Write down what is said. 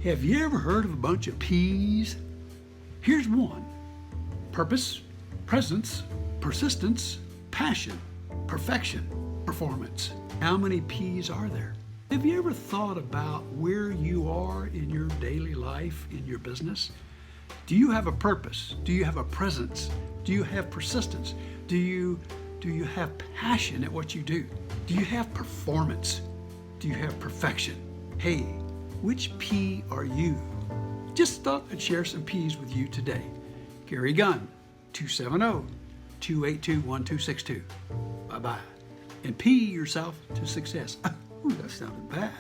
Have you ever heard of a bunch of P's? Here's one: purpose, presence, persistence, passion, perfection, performance. How many P's are there? Have you ever thought about where you are in your daily life, in your business? Do you have a purpose? Do you have a presence? Do you have persistence? Do you have passion at what you do? Do you have performance? Do you have perfection? Hey, which P are you? Just thought I'd share some P's with you today. Gary Gunn, 270-282-1262. Bye-bye. And P yourself to success. Ooh, that sounded bad.